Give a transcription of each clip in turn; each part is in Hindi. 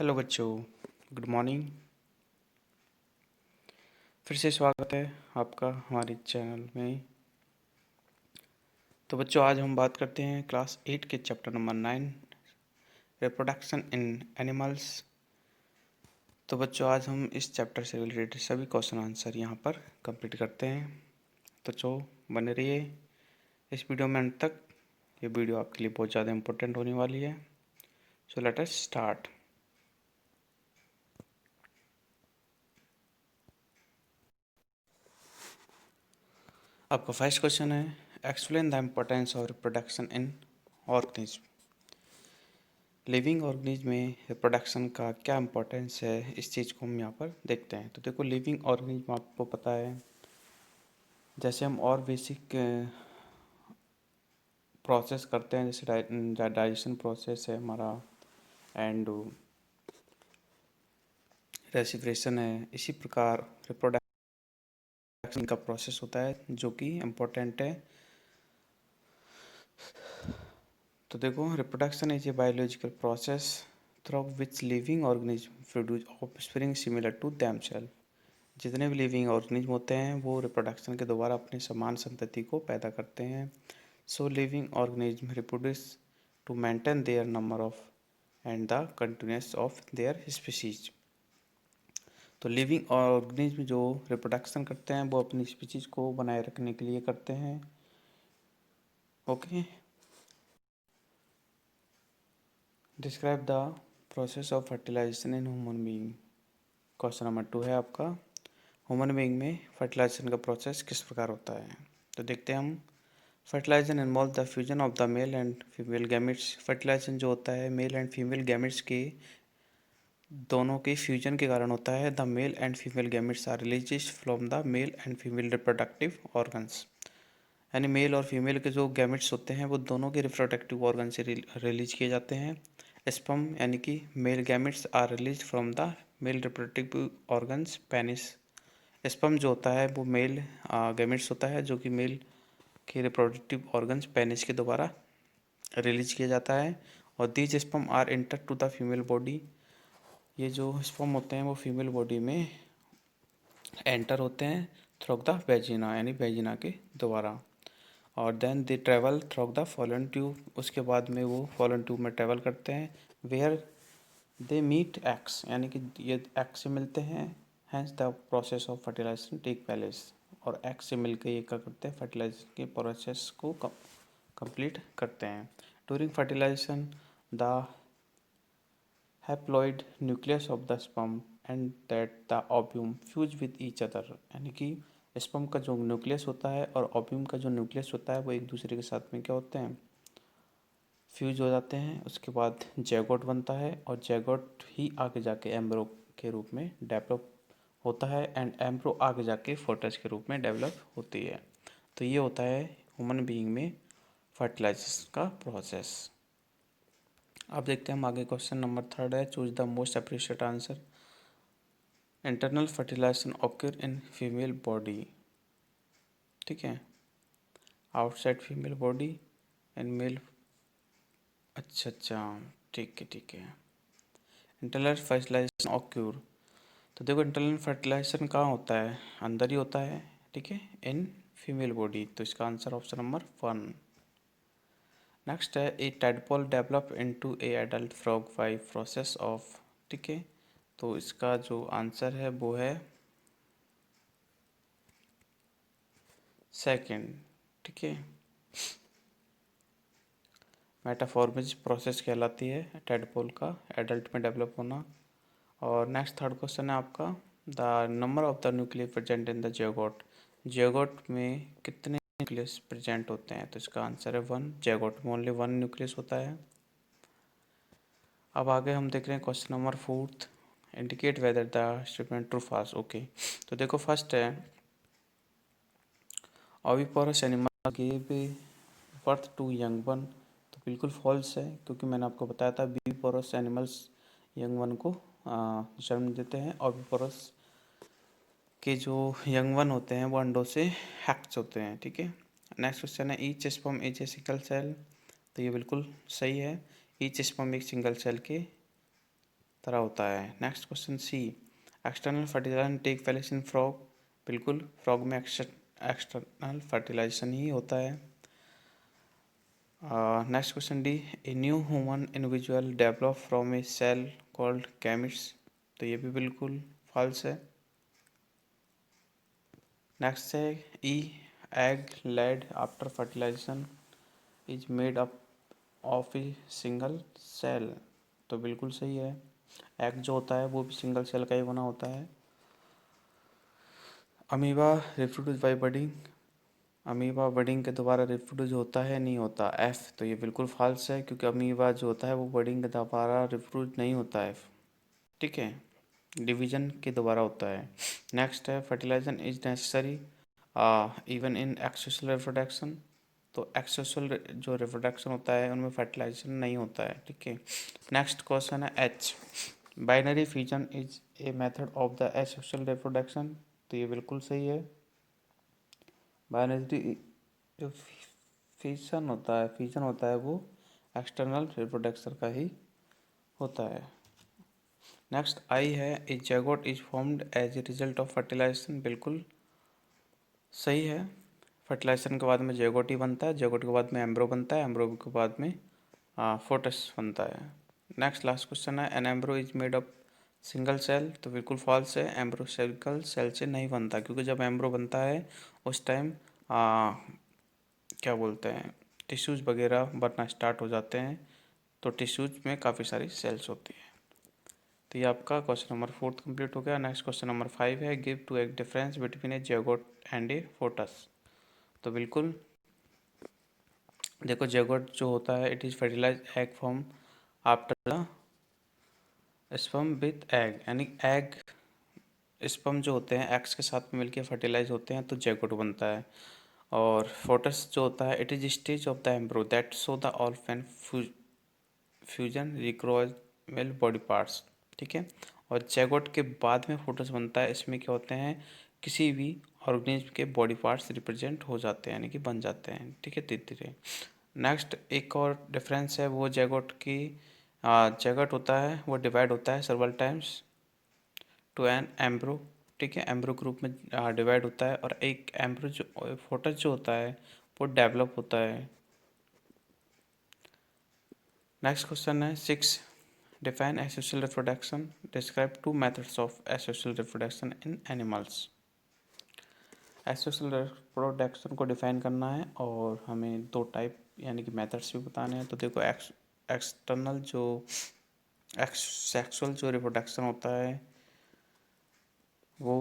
हेलो बच्चों, गुड मॉर्निंग। फिर से स्वागत है आपका हमारे चैनल में। तो बच्चों, आज हम बात करते हैं क्लास 8 के chapter number 9, reproduction in animals. तो बच्चों, आज हम इस चैप्टर से रिलेटेड सभी क्वेश्चन आंसर यहाँ पर कंप्लीट करते हैं। तो बच्चों, बने रहिए इस वीडियो में अंत तक। ये वीडियो आपके लिए बहुत ज़्यादा इम्पोर्टेंट होने वाली है। So let us start. आपका फर्स्ट क्वेश्चन है, explain the importance of reproduction in organism. Living organism में रिप्रोडक्शन का क्या इम्पोर्टेंस है, इस चीज़ को हम यहाँ पर देखते हैं। तो देखो, लिविंग ऑर्गेनिज्म आपको पता है, जैसे हम और बेसिक प्रोसेस करते हैं, जैसे डाइजेशन प्रोसेस है हमारा, एंड रेस्पिरेशन है, इसी प्रकार रिप्रोडक्शन का प्रोसेस होता है जो कि इम्पोर्टेंट है। तो देखो, reproduction is a biological process through which living organism produce offspring similar to themselves. जितने भी लिविंग ऑर्गेनिज्म होते हैं वो रिप्रोडक्शन के द्वारा अपने समान संतति को पैदा करते हैं। So living organism reproduce to maintain their number of and the continuous of their species. तो लिविंग ऑर्गेनिज्म जो रिप्रोडक्शन करते हैं वो अपनी स्पीसीज को बनाए रखने के लिए करते हैं। Okay, describe the process of fertilization in human being. Question number 2 है आपका, ह्यूमन बीइंग में फर्टिलाइजेशन का प्रोसेस किस प्रकार होता है। तो देखते हैं हम। Fertilization involve the fusion of the male and female gametes. Fertilization जो होता है मेल एंड फीमेल गैमेट्स के दोनों के फ्यूजन के कारण होता है। The male and female gametes are release from the male and female reproductive organs. यानी मेल और फीमेल के जो गैमेट्स होते हैं वो दोनों के रिप्रोडक्टिव ऑर्गन से रिलीज किए जाते हैं। स्पर्म यानी कि male gametes are release from the male reproductive organs penis. Sperm जो होता है वो मेल गैमेट्स होता है जो कि मेल के रिप्रोडक्टिव ऑर्गन्स पेनिस के द्वारा रिलीज किया जाता है। और these sperm are enter to the female body. ये जो स्पर्म होते हैं वो फीमेल बॉडी में एंटर होते हैं थ्रू द वेजिना, यानी वेजिना के द्वारा। और then they travel through the fallopian tube. उसके बाद में वो फॉलन ट्यूब में ट्रेवल करते हैं, वेयर दे मीट एक्स, यानी कि ये एक्स से मिलते हैं। Hence the process of fertilization take place. और एक्स से मिलकर ये क्या करते हैं, फर्टिलाइजेशन के प्रोसेस को कंप्लीट करते हैं। During fertilization the haploid nucleus of the sperm and that the ovum fuse with each other. यानी कि स्पर्म का जो न्यूक्लियस होता है और ओव्यूम का जो न्यूक्लियस होता है वो एक दूसरे के साथ में क्या होते हैं, फ्यूज हो जाते हैं। उसके बाद जैगोट बनता है और जैगोट ही आगे जाके एम्ब्रो के रूप में डेवलप होता है, एंड एम्ब्रो आगे जाके फोटस के रूप में डेवलप होती है। तो ये होता है ह्यूमन बीइंग में फर्टिलाइजेशन का प्रोसेस। अब देखते हैं हम आगे। क्वेश्चन नंबर 3 है, choose the most appropriate answer. Internal fertilization occur in female body, ठीक है, outside female body and male. अच्छा, ठीक है। इंटरनल फर्टिलाइजेशन ऑक्यूर, तो देखो इंटरनल फर्टिलाइजेशन कहाँ होता है, अंदर ही होता है, ठीक है, इन फीमेल बॉडी। तो इसका आंसर ऑप्शन नंबर 1। नेक्स्ट है, a tadpole develop into a adult frog by process of, ठीक है। तो इसका जो आंसर है वो है सेकंड, ठीक है। मेटाफॉर्मिज प्रोसेस कहलाती है टैडपोल का एडल्ट में डेवलप होना। और नेक्स्ट थर्ड क्वेश्चन है आपका, the number of the nucleus present in the zygote. Zygote में कितने न्यूक्लियस प्रेजेंट होते हैं, तो इसका आंसर है 1। जैगोट में ओनली 1 न्यूक्लियस होता है। अब आगे हम देख रहे हैं question number 4, indicate whether the statement true false. Okay, तो देखो फर्स्ट है, oviparous animal give birth to young one. तो बिल्कुल फॉल्स है, क्योंकि मैंने आपको बताया था बीपोरस एनिमल्स यंग वन को जन्म देते हैं। ओविपोरस के जो यंग वन होते हैं वो अंडों से हैक्स होते हैं, ठीक है। नेक्स्ट क्वेश्चन है, each sperm is a single cell. तो ये बिल्कुल सही है, ईच स्पर्म एक सिंगल सेल के तरह होता है। Next question C, external fertilization take place in frog. बिल्कुल, फ्रॉग में एक्सटर्नल फर्टिलाइजेशन ही होता है। Next question D, a new human individual develop from a cell called gametes. तो ये भी बिल्कुल फॉल्स है। नेक्स्ट है E, egg laid after fertilisation is made up of a single cell. तो बिल्कुल सही है, एग जो होता है वो भी सिंगल सेल का ही बना होता है। Amoeba reproduce by budding, amoeba budding के द्वारा रिप्रोड्यूस होता है नहीं होता, एफ। तो ये बिल्कुल फॉल्स है, क्योंकि अमीबा जो होता है वो बडिंग के द्वारा रिप्रोड्यूस नहीं होता है, ठीक है, डिवीजन के द्वारा होता है। नेक्स्ट है, fertilisation is necessary even in asexual reproduction. तो एक्सेसुअल जो रिप्रोडक्शन होता है उनमें फर्टिलाइजेशन नहीं होता है, ठीक है। नेक्स्ट क्वेश्चन है H, binary fusion is a method of the asexual reproduction. तो ये बिल्कुल सही है, बाइनरी जो फ्यूजन होता है वो एक्सटर्नल रिप्रोडक्शन का ही होता है। नेक्स्ट आई है, a zygote is formed as a result of fertilisation. बिल्कुल सही है, फर्टिलाइजेशन के बाद में जैगोट ही बनता है, जैगोट के बाद में एम्ब्रो बनता है, एम्ब्रो के बाद में फोटस बनता है। नेक्स्ट लास्ट क्वेश्चन है, an embryo is made up single cell. तो बिल्कुल फॉल्स है, एम्ब्रो सिंगल सेल से नहीं बनता, क्योंकि जब एम्ब्रो बनता है उस टाइम क्या बोलते हैं, टिश्यूज़ वगैरह बनना स्टार्ट हो जाते हैं, तो टिश्यूज़ में काफ़ी सारी सेल्स होती है। तो ये आपका क्वेश्चन नंबर 4 कंप्लीट हो गया। नेक्स्ट क्वेश्चन नंबर 5 है, गिव टू एक difference between A zygote and A photos. तो बिल्कुल देखो, जैगोट जो होता है it is fertilize egg form after the sperm with egg, यानी एग स्पर्म जो होते हैं एग्स के साथ में मिलकर फर्टिलाइज होते हैं तो जैगोट बनता है। और फोटस जो होता है it is stage of the embryo that show the orphan fusion रिक्रोजल बॉडी पार्ट्स, ठीक है। और जैगोट के बाद में फोटस बनता है, इसमें क्या होते हैं, किसी भी ऑर्गेनिज्म के बॉडी पार्ट्स रिप्रेजेंट हो जाते हैं, यानी कि बन जाते हैं, ठीक है, धीरे धीरे। नेक्स्ट एक और डिफरेंस है वो जैगोट की, जैगोट होता है वो डिवाइड होता है several times to an embryo, ठीक है, एम्ब्रो ग्रुप में डिवाइड होता है, और एक एम्ब्रो जो फोटस जो होता है वो डेवलप होता है। नेक्स्ट क्वेश्चन है 6, define asexual reproduction, describe 2 methods of asexual reproduction in animals. Asexual reproduction को डिफाइन करना है और हमें 2 टाइप यानी कि मेथड्स भी बताने हैं। तो देखो, एक्सटर्नल जो सेक्सुअल जो रिप्रोडक्शन होता है वो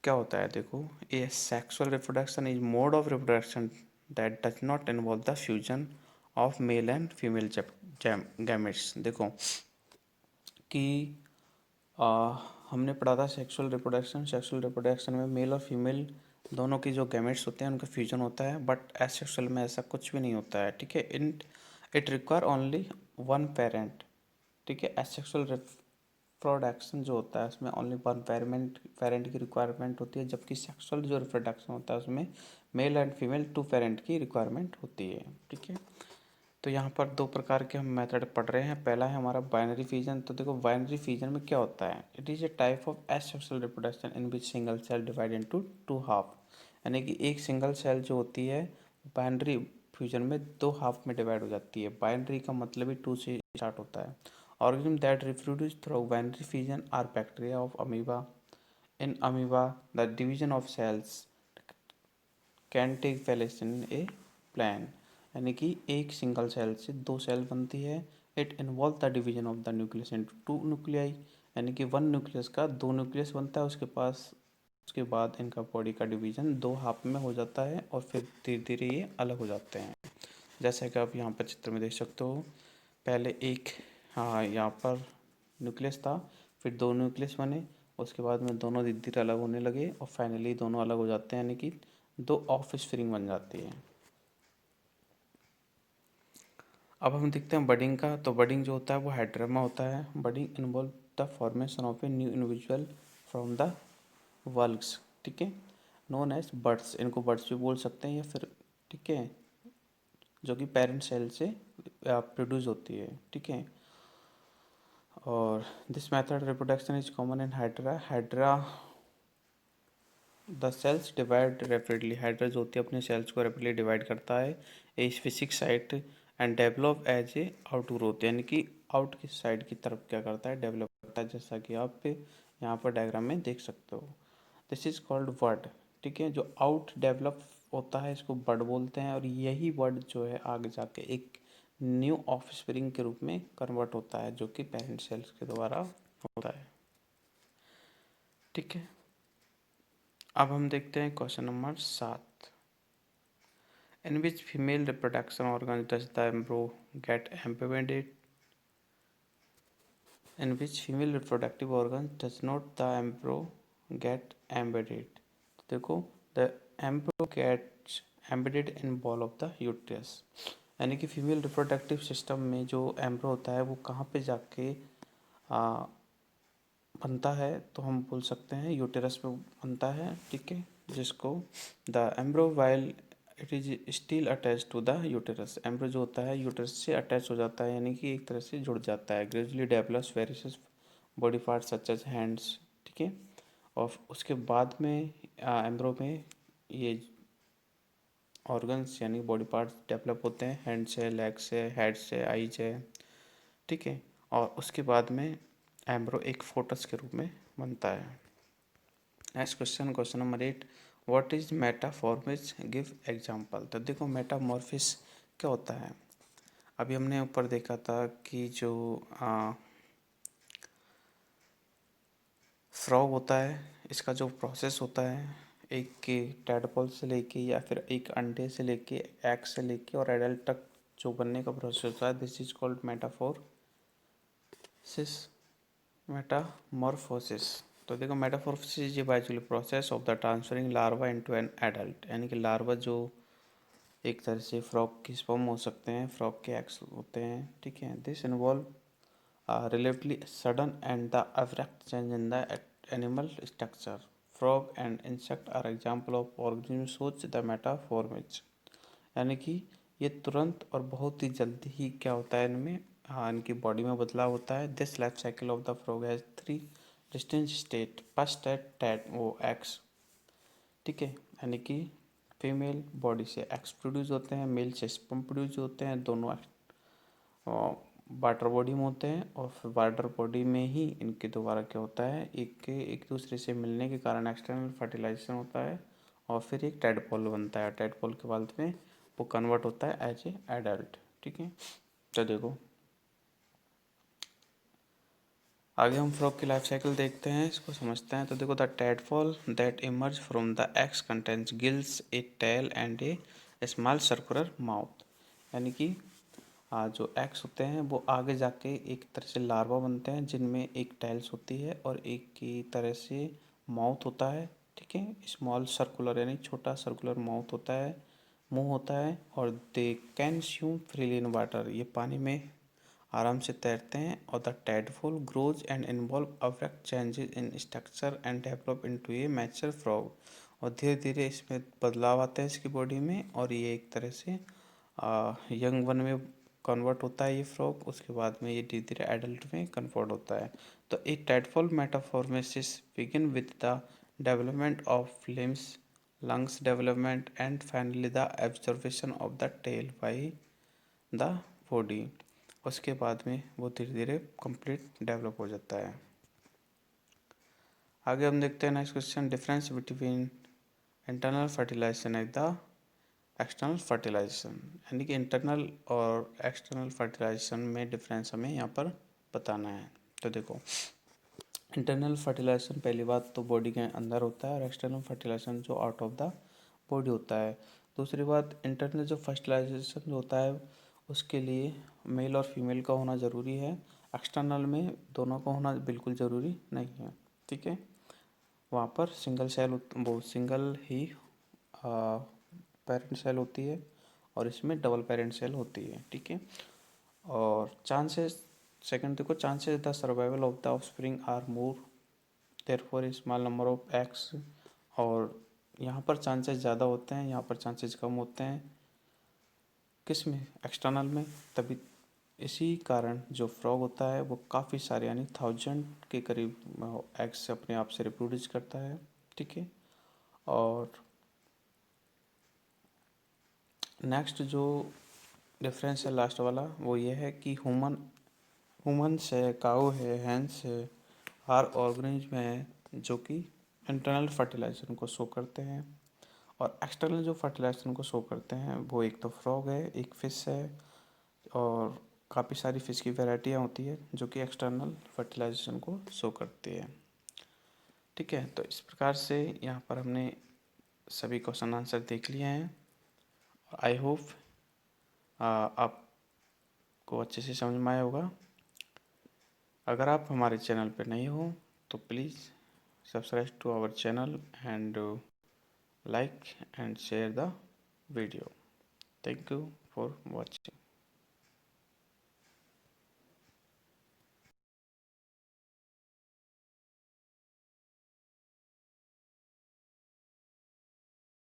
क्या होता है, देखो, ए sexual reproduction is mode of reproduction that does not involve the fusion of male and female gametes. देखो कि हमने पढ़ा था सेक्सुअल रिप्रोडक्शन में मेल और फीमेल दोनों की जो गैमेट्स होते हैं उनका फ्यूजन होता है, बट एसेक्सुअल में ऐसा कुछ भी नहीं होता है, ठीक है। It require only one parent, ठीक है। एसेक्सुअल रिप्रोडक्शन जो होता है उसमें ओनली वन पेरेंट की रिक्वायरमेंट होती है, जबकि सेक्सुअल जो रिप्रोडक्शन होता है उसमें मेल एंड फीमेल 2 पेरेंट की रिक्वायरमेंट होती है, ठीक है। तो यहाँ पर 2 प्रकार के हम मेथड पढ़ रहे हैं। पहला है हमारा बाइनरी फिजन। तो देखो, बाइनरी फिजन में क्या होता है, it is a type of asexual reproduction in which single cell divide into 2 half, यानी कि एक सिंगल सेल जो होती है बाइनरी फ्यूजन में 2 हाफ में डिवाइड हो जाती है। बाइनरी का मतलब ही 2 से स्टार्ट होता है। Organism that reproduce through binary fission are bacteria of amoeba. In amoeba the division of cells can take place in a plan, यानी कि एक सिंगल सेल से 2 सेल बनती है। It involve the division of the nucleus into 2 nuclei, यानी कि 1 न्यूक्लियस का 2 न्यूक्लियस बनता है, उसके बाद इनका बॉडी का डिवीजन 2 हाफ में हो जाता है और फिर धीरे धीरे ये अलग हो जाते हैं। जैसा कि आप यहाँ पर चित्र में देख सकते हो, पहले एक यहाँ पर न्यूक्लियस था, फिर 2 न्यूक्लियस बने, उसके बाद में दोनों धीरे धीरे अलग होने लगे और फाइनली दोनों अलग हो जाते हैं, यानी कि 2 ऑफ स्प्रिंग बन जाती है। अब हम देखते हैं बडिंग का। तो बडिंग जो होता है वो हाइड्रामा होता है। Budding involve the formation of a new individual from the whorls, ठीक है, नोन एज बर्ड्स। इनको बर्ड्स भी बोल सकते हैं या फिर, ठीक है, जो कि पेरेंट सेल से प्रोड्यूस होती है, ठीक है। और this method reproduction is common in hydra the cells divide rapidly. Hydra जो होती है अपने सेल्स को रेपिडली डिवाइड करता है a specific site and develop as a outgrowth, यानी कि आउट की साइड की तरफ क्या करता है, डेवलप करता है, जैसा कि आप यहाँ पर डायग्राम में देख सकते हो। दिस इज कॉल्ड वर्ड, ठीक है। जो आउट डेवलप होता है इसको बड बोलते हैं, और यही वर्ड जो है आगे जाके एक न्यू ऑफस्प्रिंग के रूप में कन्वर्ट होता है, जो कि पेरेंट सेल्स के द्वारा होता है, ठीक है। अब हम देखते हैं question number 7। In which female reproduction organ does the embryo get embedded, in which female reproductive organ does not the embryo get embedded. देखो, the embryo gets embedded in wall of the uterus, यानी कि फीमेल रिप्रोडक्टिव सिस्टम में जो एम्ब्रो होता है वो कहाँ पे जाके बनता है, तो हम बोल सकते हैं यूटेरस में बनता है, ठीक है। जिसको the embryo while it is still attach to the uterus, embryo जो होता है यूटेरस से अटैच हो जाता है, यानी कि एक तरह से जुड़ जाता है। Gradually develops various body parts such as hands, ठीक है। और उसके बाद में एम्ब्रो में ये ऑर्गन्स यानी बॉडी पार्ट्स डेवलप होते हैं, हैंड से, लेग से, हेड से, आई से, ठीक है। और उसके बाद में एम्ब्रो एक फोटस के रूप में बनता है। Next question, question number 8, what is metamorphosis, give example. तो देखो मेटामॉर्फिस क्या होता है। अभी हमने ऊपर देखा था कि जो फ्रॉग होता है, इसका जो प्रोसेस होता है, एक के टैडपोल से लेके या फिर एक अंडे से लेके, एग से लेके और एडल्ट तक जो बनने का प्रोसेस होता है, दिस इज कॉल्ड मेटामॉर्फोसिस। तो देखो Metamorphosis is biological process of the transferring larva into an adult, यानी कि लार्वा जो एक तरह से फ्रॉग की स्पर्म हो सकते हैं, फ्रॉग के एग्स होते हैं, ठीक है। This involve relatively sudden and the abrupt change in the animal structure. Frog and insect are example of organisms such the metamorphosis, यानी कि ये तुरंत और बहुत ही जल्दी ही क्या होता है इनमें, हाँ, इनकी बॉडी में बदलाव होता है। This life cycle of the frog has 3 distinct state. First state टैट वो एग्स, ठीक है, यानी कि फीमेल बॉडी से एग्स प्रोड्यूस होते हैं, मेल से स्पर्म प्रोड्यूस होते हैं, दोनों वाटर बॉडी में होते हैं। और फिर वाटर बॉडी में ही इनके दोबारा क्या होता है, एक दूसरे से मिलने के कारण एक्सटर्नल फर्टिलाइजेशन होता है, और फिर एक टेडपोल बनता है। टेडपोल के बाद में वो कन्वर्ट होता है एज ए एडल्ट, ठीक है। तो देखो आगे हम फ्रॉग की लाइफ साइकिल देखते हैं, इसको समझते हैं। तो देखो, the tadpole that emerge from the eggs contains gills, a tail and a small circular mouth, यानी कि जो एग्स होते हैं वो आगे जाके एक तरह से लार्वा बनते हैं, जिनमें एक टेल्स होती है और एक की तरह से माउथ होता है, ठीक है। स्मॉल सर्कुलर यानी छोटा सर्कुलर माउथ होता है, मुंह होता है, और they can swim freely in water, ये पानी में आराम से तैरते हैं। और the tadpole grows and involve abrupt changes in structure and develop into A mature frog, और धीरे धीरे इसमें बदलाव आते हैं इसकी बॉडी में, और ये एक तरह से यंग वन में कन्वर्ट होता है ये फ्रॉग। उसके बाद में ये धीरे धीरे एडल्ट में कन्वर्ट होता है। तो a tadpole metamorphosis begin with the development of limbs, lungs development and finally the absorption of the tail by the body. उसके बाद में वो धीरे धीरे कंप्लीट डेवलप हो जाता है। आगे हम देखते हैं next question, difference between internal fertilization and the external fertilization, यानी कि इंटरनल और एक्सटर्नल फर्टिलाइजेशन में डिफरेंस हमें यहाँ पर बताना है। तो देखो, इंटरनल फर्टिलाइजेशन पहली बात तो बॉडी के अंदर होता है, और एक्सटर्नल फर्टिलाइजेशन जो आउट ऑफ द बॉडी होता है। दूसरी बात, इंटरनल जो फर्टिलाइजेशन जो होता है उसके लिए मेल और फीमेल का होना ज़रूरी है, एक्सटर्नल में दोनों का होना बिल्कुल ज़रूरी नहीं है, ठीक है। वहाँ पर सिंगल सेल वो सिंगल ही पेरेंट सेल होती है, और इसमें डबल पेरेंट सेल होती है, ठीक है। और चांसेस, सेकंड देखो, chances the survival of the offspring are more therefore small number of X, और यहाँ पर चांसेस ज़्यादा होते हैं, यहाँ पर चांसेस कम होते हैं, किस में, एक्सटर्नल में, तभी इसी कारण जो फ्रॉग होता है वो काफ़ी सारे यानी 1000 के करीब एग्स अपने आप से रिप्रोड्यूस करता है, ठीक है। और नेक्स्ट जो डिफरेंस है लास्ट वाला वो ये है कि ह्यूमन्स है, काऊ है, हैंस है, हर ऑर्गेनिज्म है जो कि इंटरनल फर्टिलाइजेशन को शो करते हैं, और एक्सटर्नल जो फर्टिलाइजेशन को शो करते हैं वो एक तो फ्रॉग है, एक फिश है, और काफ़ी सारी फिश की वैरायटियाँ होती है जो कि एक्सटर्नल फर्टिलाइजेशन को शो करती है, ठीक है। तो इस प्रकार से यहाँ पर हमने सभी क्वेश्चन आंसर देख लिए हैं। आई होप आपको अच्छे से समझ में आया होगा। अगर आप हमारे चैनल पर नए हो तो please subscribe to our channel and like and share the video. Thank you for watching.